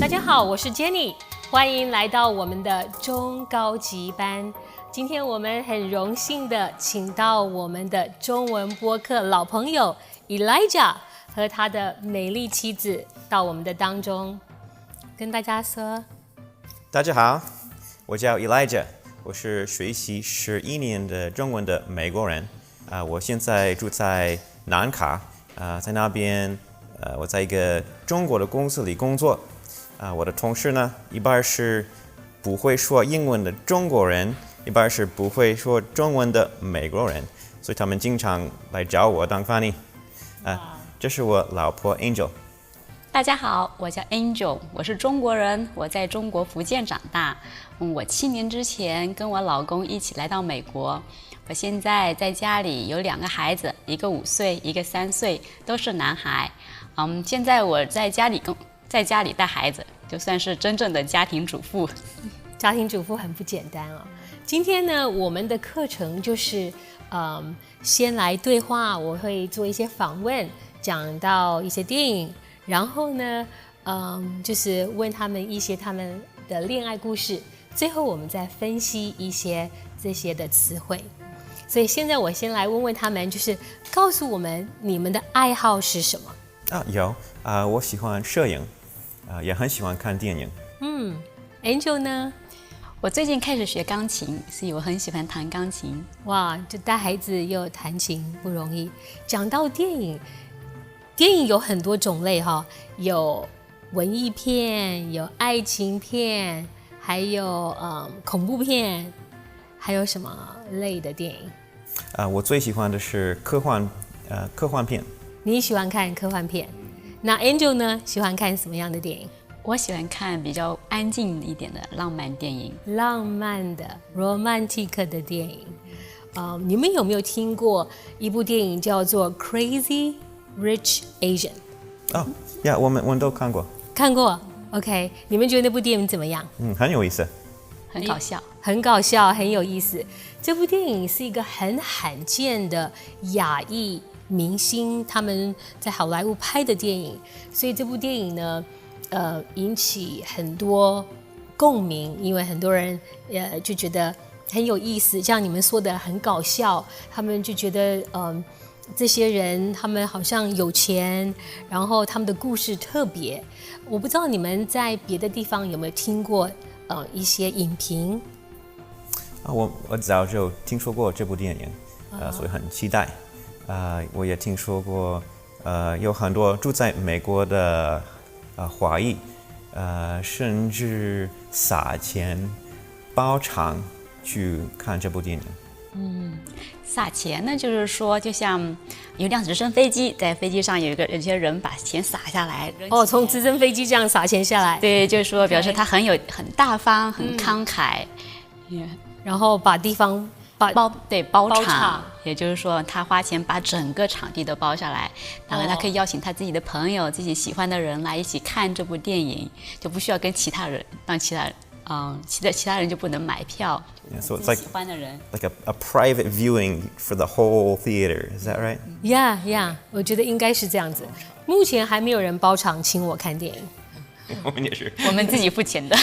大家好，我是 Jenny， 欢迎来到我们的中高级班。今天我们很荣幸的请到我们的中文播客老朋友 Elijah 和他的美丽妻子到我们的当中，跟大家说。大家好，我叫 Elijah， 我是学习11年的中文的美国人。我现在住在南卡，在那边，我在一个中国的公司里工作。我的同事呢，一半是不会说英文的中国人，一半是不会说中文的美国人，所以他们经常来找我当翻译。这是我老婆 Angel。大家好，我叫 Angel， 我是中国人，我在中国福建长大。我7年之前跟我老公一起来到美国。我现在在家里有2个孩子，一个5岁，一个3岁，都是男孩。现在我在家里带孩子，就算是真正的家庭主妇。家庭主妇很不简单哦。今天呢，我们的课程就是先来对话，我会做一些访问，讲到一些电影，然后呢，就是问他们一些他们的恋爱故事，最后我们再分析一些这些的词汇。所以现在我先来问问他们，就是告诉我们你们的爱好是什么？有我喜欢摄影，也很喜欢看电影。Angel 呢？我最近开始学钢琴，所以我很喜欢弹钢琴。哇，就带孩子又弹琴不容易。讲到电影，电影有很多种类哈，有文艺片，有爱情片，还有恐怖片，还有什么类的电影？我最喜欢的是科幻片。你喜欢看科幻片？那 Angel 呢？喜欢看什么样的电影？我喜欢看比较安静一点的浪漫电影。浪漫的 romantic 的电影。你们有没有听过一部电影叫做 Crazy Rich Asian？ 我们都看过。看过 OK， 你们觉得那部电影怎么样？很有意思，很搞笑，很搞笑，很有意思。这部电影是一个很罕见的亚裔明星他们在好莱坞拍的电影，所以这部电影呢，引起很多共鸣，因为很多人就觉得很有意思，像你们说的很搞笑，他们就觉得这些人他们好像有钱，然后他们的故事特别。我不知道你们在别的地方有没有听过一些影评。我早就听说过这部电影，所以很期待。我也听说过，有很多住在美国的华裔，甚至撒钱包场去看这部电影。撒钱呢，就是说，就像有辆直升飞机，在飞机上有些人把钱撒下来。从直升飞机这样撒钱下来。对，就是说表示他很大方，很慷慨。然后把地方包场，也就是说他花钱把整个场地都包下来，然后他可以邀请他自己的朋友、自己喜欢的人来一起看这部电影，就不需要跟其他人其他人就不能买票。So it's like 喜欢的人 like a private viewing for the whole theater. Is that right? Yeah, 我觉得应该是这样子。目前还没有人包场请我看电影。我们也是，我们自己付钱的。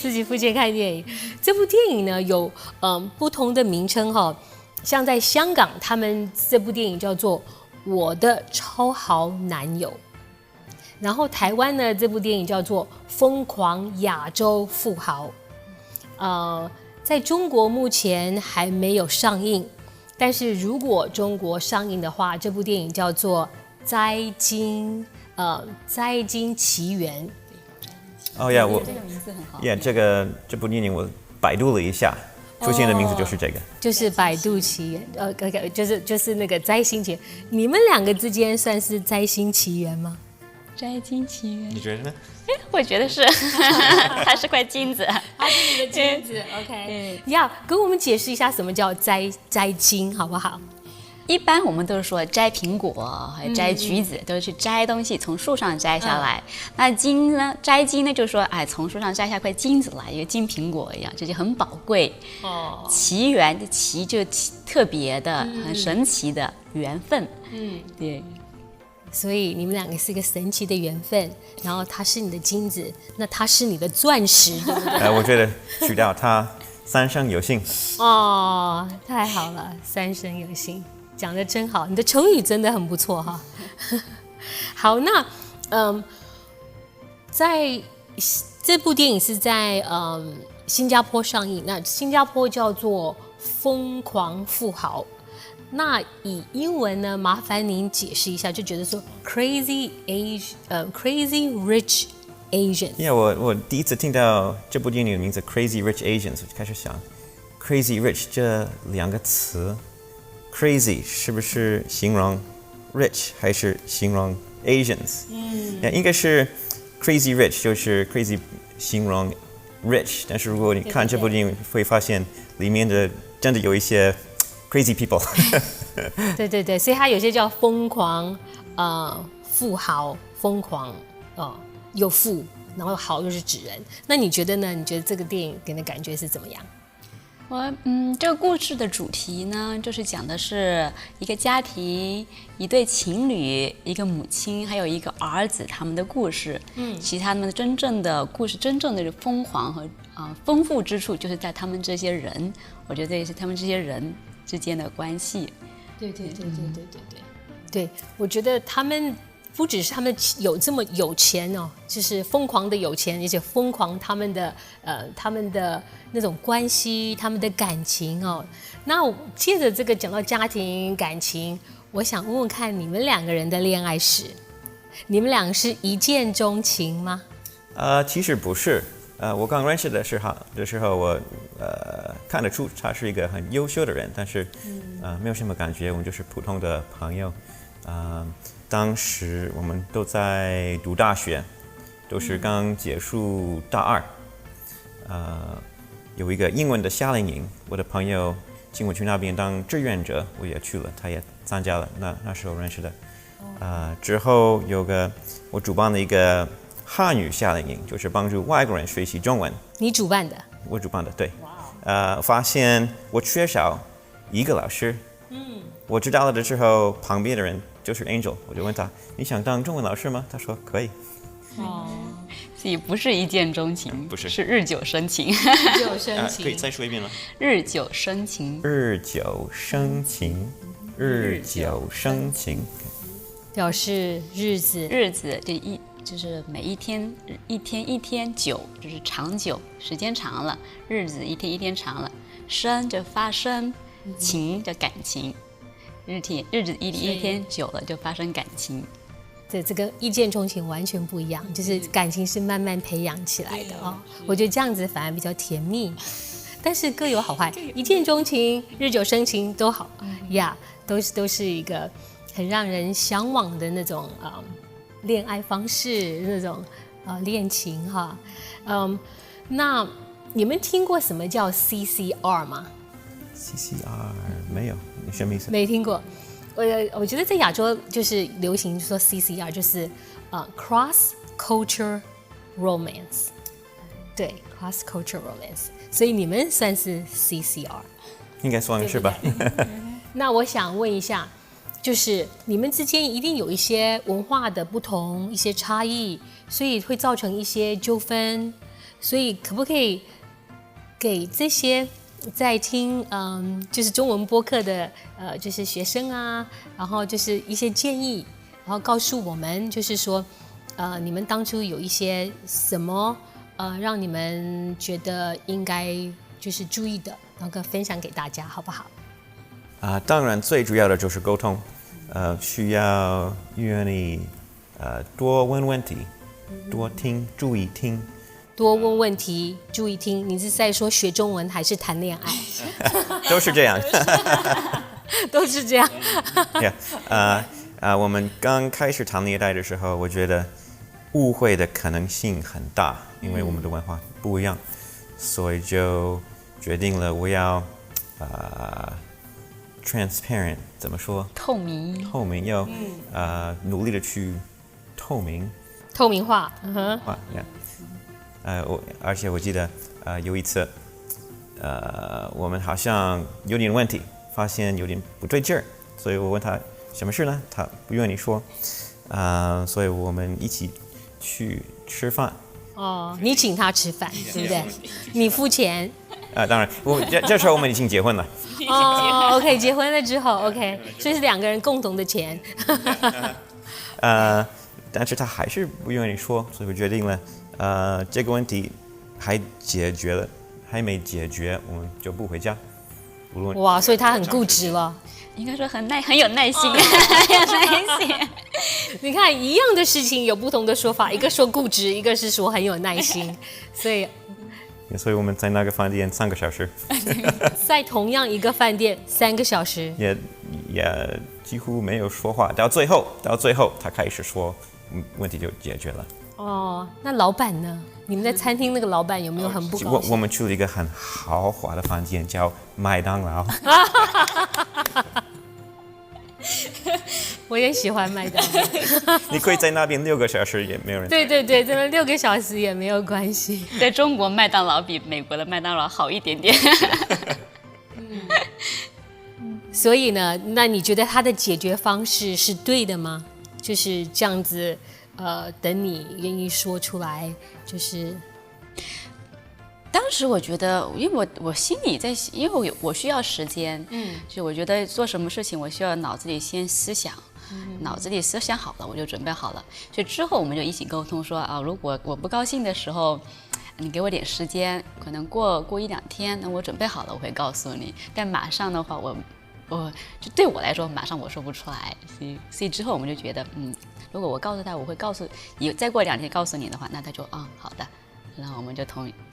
自己付钱看电影。这部电影呢有不同的名称哈，像在香港，他们这部电影叫做《我的超豪男友》，然后台湾呢这部电影叫做《疯狂亚洲富豪》。在中国目前还没有上映，但是如果中国上映的话，这部电影叫做《摘金奇缘》。我这个名字很好。这部电影我百度了一下，出现的名字就是这个，就是百度奇缘，就是那个摘星奇缘。你们2个之间算是摘星奇缘吗？摘金奇缘，你觉得呢？我觉得是，它是块金子。它是你的金子 ，OK。要跟我们解释一下什么叫摘金，好不好？一般我们都是说摘苹果、摘橘子，都是去摘东西，从树上摘下来。那金呢？摘金呢，就是说，从树上摘下块金子来，一个金苹果一样，这就很宝贵。奇缘的奇就特别的、很神奇的缘分。对。所以你们两个是一个神奇的缘分。然后他是你的金子，那他是你的钻石，对不对？我觉得取掉他三生有幸。哦，太好了，三生有幸，讲得真好，你的成语真的很不错哈。好，那在这部电影是在新加坡上映，那新加坡叫做《疯狂富豪》。那以英文呢，麻烦您解释一下，就觉得说 Crazy Rich Asians。我第一次听到这部电影的名字 Crazy Rich Asians， 我就开始想 Crazy Rich 这两个词 ，Crazy 是不是形容 Rich 还是形容 Asians？应该是 Crazy Rich 就是 Crazy 形容 Rich， 但是如果你看这部电影，会发现里面的真的有一些 Crazy people。对，所以它有些叫疯狂富豪，疯狂又富，然后豪又是指人。那你觉得呢？你觉得这个电影给你的感觉是怎么样？这个故事的主题呢，就是讲的是一个家庭，一对情侣，一个母亲，还有一个儿子，他们的故事。其实他们真正的故事，真正的疯狂和丰富之处，就是在他们这些人。我觉得这也是他们这些人之间的关系。对，我觉得他们不只是他们有这么有钱哦，就是疯狂的有钱，而且疯狂他们的那种关系，他们的感情哦。那接着这个讲到家庭感情，我想问问看你们两个人的恋爱史，你们两个是一见钟情吗？其实不是。我刚认识的时候，我看得出他是一个很优秀的人，但是没有什么感觉，我们就是普通的朋友。当时我们都在读大学，都是刚结束大二。有一个英文的夏令营，我的朋友请我去那边当志愿者，我也去了，他也参加了。那时候认识的。之后我主办了一个汉语夏令营，就是帮助外国人学习中文。你主办的？我主办的，对。发现我缺少一个老师。我知道了的时候，旁边的人就是 Angel， 我就问他：“你想当中文老师吗？”他说：“可以。”所以不是一见钟情，不是，是日久生情。日久生情。可以再说一遍吗？日久生情。日久生情。日久生情。表示日子就是每一天一天久，就是长久，时间长了，日子一天一天长了，生就发生，情就感情，日子一天久了就发生感情。对，这跟一见钟情完全不一样，就是感情是慢慢培养起来的哦。我觉得这样子反而比较甜蜜，但是各有好坏，一见钟情、日久生情都好呀，都是一个很让人向往的那种恋爱方式，那种恋情哈。那你们听过什么叫 CCR 吗？ CCR 没有，你什么意思？没听过。我觉得在亚洲就是流行说 CCR， 就是cross culture romance， 对 cross culture romance， 所以你们算是 CCR， 应该算是吧。那我想问一下，就是你们之间一定有一些文化的不同，一些差异，所以会造成一些纠纷，所以可不可以给这些在听就是中文播客的就是学生啊，然后就是一些建议，然后告诉我们，就是说你们当初有一些什么让你们觉得应该就是注意的，然后分享给大家，好不好？当然最主要的就是沟通，需要愿意多问问题，多听，注意听。多问问题，注意听。你是在说学中文还是谈恋爱？都是这样。都是这样。我们刚开始谈恋爱的时候，我觉得误会的可能性很大，因为我们的文化不一样，所以就决定了我要transparent， 怎么说？透明要努力的去透明化。而且我记得有一次我们好像有点问题，发现有点不对劲儿，所以我问他什么事呢？他不愿意说。所以我们一起去吃饭。哦，你请他吃饭，对不对？你付钱。当然，这时候我们已经结婚了。哦，OK，结婚了之后 ，OK，所以是两个人共同的钱。但是他还是不愿意说，所以我决定了，这个问题还没解决，我们就不回家。哇，所以他很固执了。应该说很有耐心，很有耐心。你看，一样的事情有不同的说法，一个说固执，一个是说很有耐心，所以我们在那个饭店3个小时，在同样一个饭店3个小时，也几乎没有说话，到最后他开始说，问题就解决了。哦，那老板呢？你们在餐厅那个老板有没有很不高兴？我们去了一个很豪华的饭店，叫麦当劳。我也喜欢麦当劳。你可以在那边6个小时也没有人。对，这边6个小时也没有关系。在中国麦当劳比美国的麦当劳好一点点。所以呢，那你觉得他的解决方式是对的吗？就是这样子，等你愿意说出来，就是。当时我觉得，因为我心里在，因为我需要时间，就我觉得做什么事情，我需要脑子里先思想，脑子里思想好了，我就准备好了。所以之后我们就一起沟通说啊，如果我不高兴的时候，你给我点时间，可能过1-2天，那我准备好了我会告诉你。但马上的话，我就对我来说，马上我说不出来。所以之后我们就觉得，如果我告诉他，我会告诉你，再过2天告诉你的话，那他就好的。然后我们就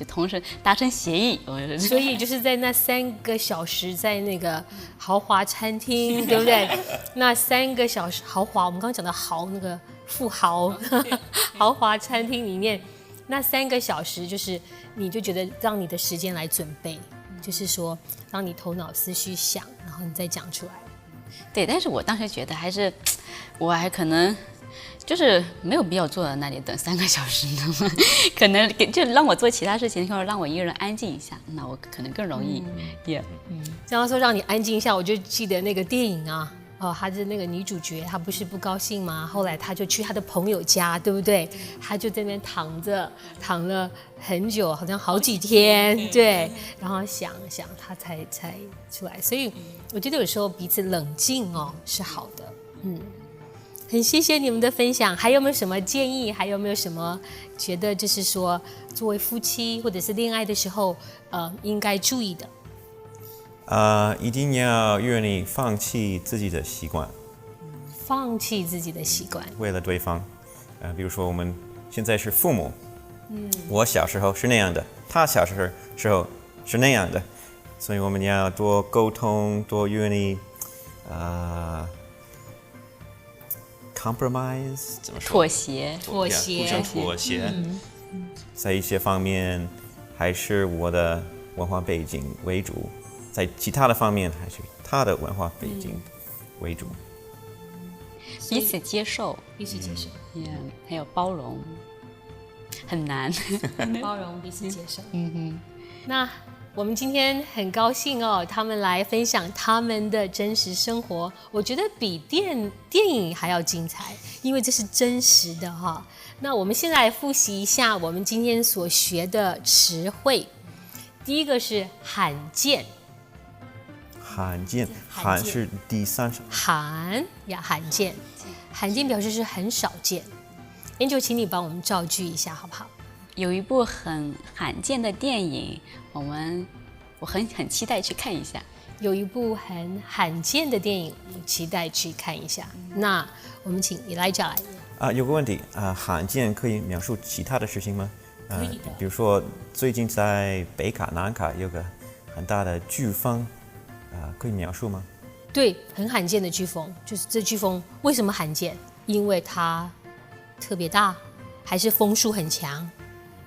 同时达成协议，所以就是在那3个小时，在那个豪华餐厅，对不对？那3个小时豪华，我们刚刚讲的豪，那个富豪豪华餐厅里面，那3个小时就是你就觉得让你的时间来准备，就是说让你头脑思绪想，然后你再讲出来。对，但是我当时觉得我还可能。就是没有必要坐在那里等3个小时呢，可能就让我做其他事情，或者让我一个人安静一下，那我可能更容易。这样说让你安静一下，我就记得那个电影啊，她是那个女主角，她不是不高兴吗？后来她就去她的朋友家，对不对？她就在那边躺了很久，好像好几天，对，然后想她才出来。所以我觉得有时候彼此冷静是好的，很谢谢你们的分享，还有没有什么建议？还有没有什么觉得就是说，作为夫妻或者是恋爱的时候，应该注意的？一定要愿意放弃自己的习惯。放弃自己的习惯，为了对方。比如说我们现在是父母，我小时候是那样的，他小时候是那样的，所以我们要多沟通，多愿意compromise 怎么说？妥协，互相妥协。在一些方面，还是我的文化背景为主；在其他的方面，还是他的文化背景为主。彼此接受，还有包容，很难。包容，彼此接受。那我们今天很高兴他们来分享他们的真实生活，我觉得比电影还要精彩，因为这是真实的哈。那我们现在来复习一下我们今天所学的词汇。第一个是罕见，罕是第3首。罕见，罕见表示是很少见。Angel，请你帮我们造句一下好不好？有一部很罕见的电影，我很期待去看一下。有一部很罕见的电影，期待去看一下。那我们请 Elijah 来。有个问题罕见可以描述其他的事情吗？可以的。比如说最近在北卡、南卡有个很大的飓风，可以描述吗？对，很罕见的飓风，就是这飓风为什么罕见？因为它特别大，还是风速很强？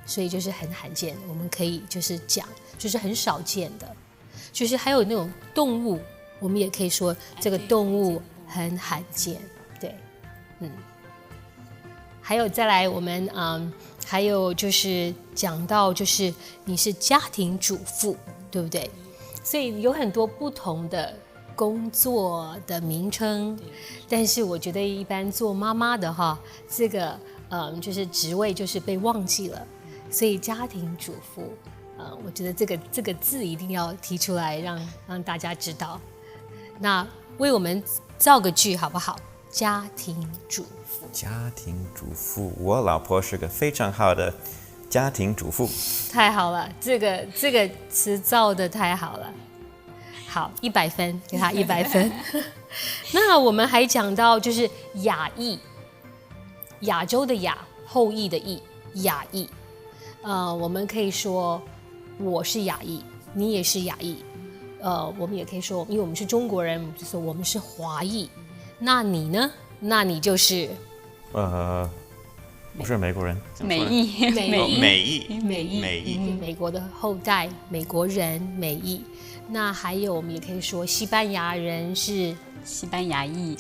所以就是很罕见，我们可以就是讲，就是很少见的，就是还有那种动物，我们也可以说这个动物很罕见，对，还有再来我们还有就是讲到就是你是家庭主妇，对不对？所以有很多不同的工作的名称，但是我觉得一般做妈妈的哈，这个就是职位就是被忘记了，所以家庭主妇，我觉得这个字一定要提出来让大家知道。那为我们造个句好不好？家庭主妇。家庭主妇，我老婆是个非常好的家庭主妇。太好了，这个词造的太好了。好，100分，给他100分。那我们还讲到就是亚裔，亚洲的亚，后裔的裔，亚裔。我们可以说我是亚裔，你也是亚裔。我们也可以说，因为我们是中国人，就说我们是华裔。那你呢？那你就是我是美国人，美裔，美裔，美国的后代，美国人，美裔。那还有，我们也可以说西班牙人是西班牙裔，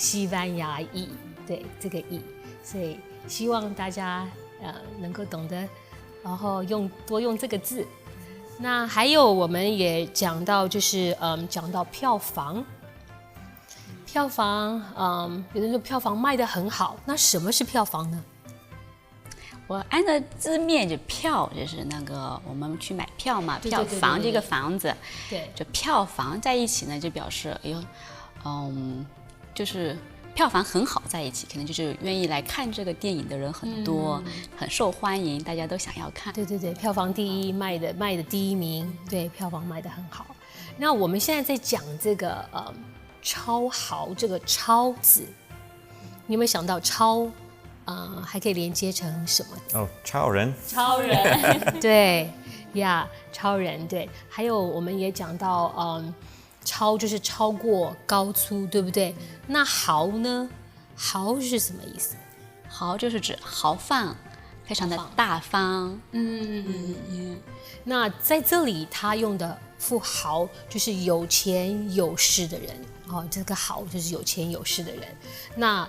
对，这个裔。所以希望大家能够懂得，然后多用这个字。那还有，我们也讲到，就是讲到票房。票房，有人说票房卖得很好，那什么是票房呢？我按照字面就票就是那个我们去买票嘛，票房这个房子，对，就票房在一起呢，就表示就是票房很好在一起，可能就是愿意来看这个电影的人很多，很受欢迎，大家都想要看。对，票房第一，卖的第一名，对，票房卖得很好。那我们现在在讲这个超豪这个超字，你有没有想到超？还可以连接成什么？超人，对呀，超人，对。还有我们也讲到，超就是超过高粗，对不对？那豪呢？豪是什么意思？豪就是指豪放，非常的大方。那在这里他用的富豪就是有钱有势的人，这个豪就是有钱有势的人。那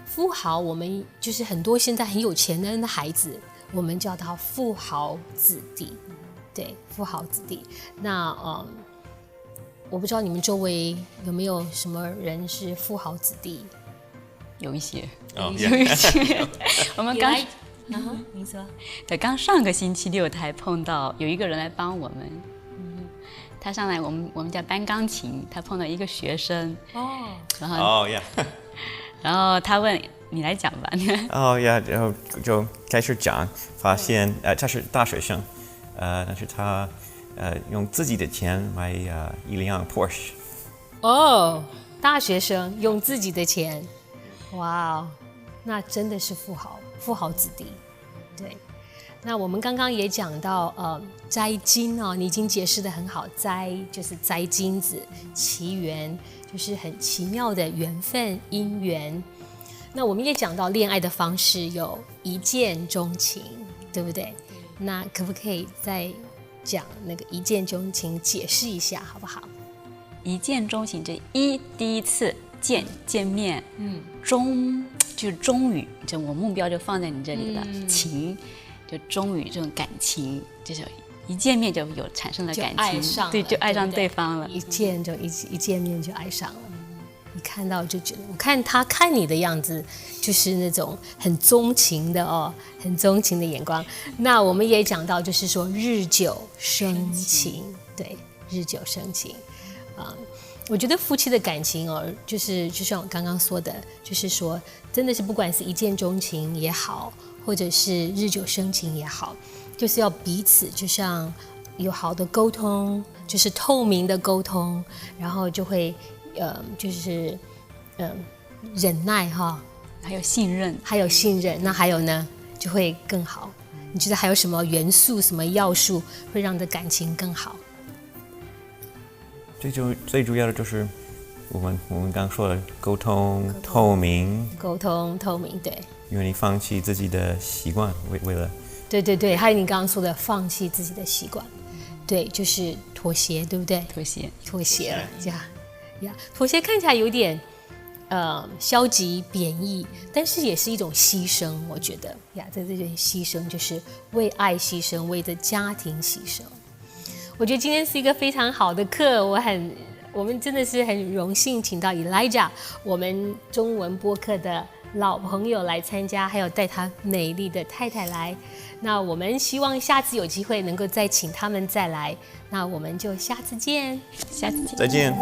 富豪，我们就是很多现在很有钱人的孩子，我们叫他富豪子弟，对，富豪子弟。那我不知道你们周围有没有什么人是富豪子弟？有一些，有一些。我们刚，你说，对，刚上个星期六才碰到有一个人来帮我们，他上来我们家搬钢琴，他碰到一个学生，然后他问你来讲吧，然后就开始讲，发现他是大学生，但是他用自己的钱买一辆 Porsche。大学生用自己的钱，哇，那真的是富豪子弟，对。那我们刚刚也讲到摘金你已经解释得很好，摘就是摘金子，奇缘就是很奇妙的缘分姻缘。那我们也讲到恋爱的方式有一见钟情，对不对？那可不可以再讲那个一见钟情解释一下好不好？一见钟情，这第一次见面，钟就是终于，就我目标就放在你这里了，情就终于这种感情，就是一见面就有产生了感情，爱上了，对，就爱上对方了。一见面就爱上了，一看到就觉得，我看他看你的样子，就是那种很钟情的很钟情的眼光。那我们也讲到，就是说日久生情，对，日久生情。我觉得夫妻的感情就是就像我刚刚说的，就是说真的是不管是一见钟情也好，或者是日久生情也好，就是要彼此就像有好的沟通，就是透明的沟通，然后就会就是忍耐还有信任，那还有呢就会更好。你觉得还有什么元素、什么要素会让的感情更好？最主要的就是我们刚说的沟通透明，对。因为你放弃自己的习惯，为了对，还有你刚刚说的放弃自己的习惯，对，就是妥协，对不对？妥协了呀，妥协看起来有点消极贬义，但是也是一种牺牲，我觉得呀，这种牺牲就是为爱牺牲，为着家庭牺牲。我觉得今天是一个非常好的课，我我们真的是很荣幸请到 Elijah 我们中文播客的老朋友来参加，还有带他美丽的太太来。那我们希望下次有机会能够再请他们再来。那我们就下次见，下次见。再见。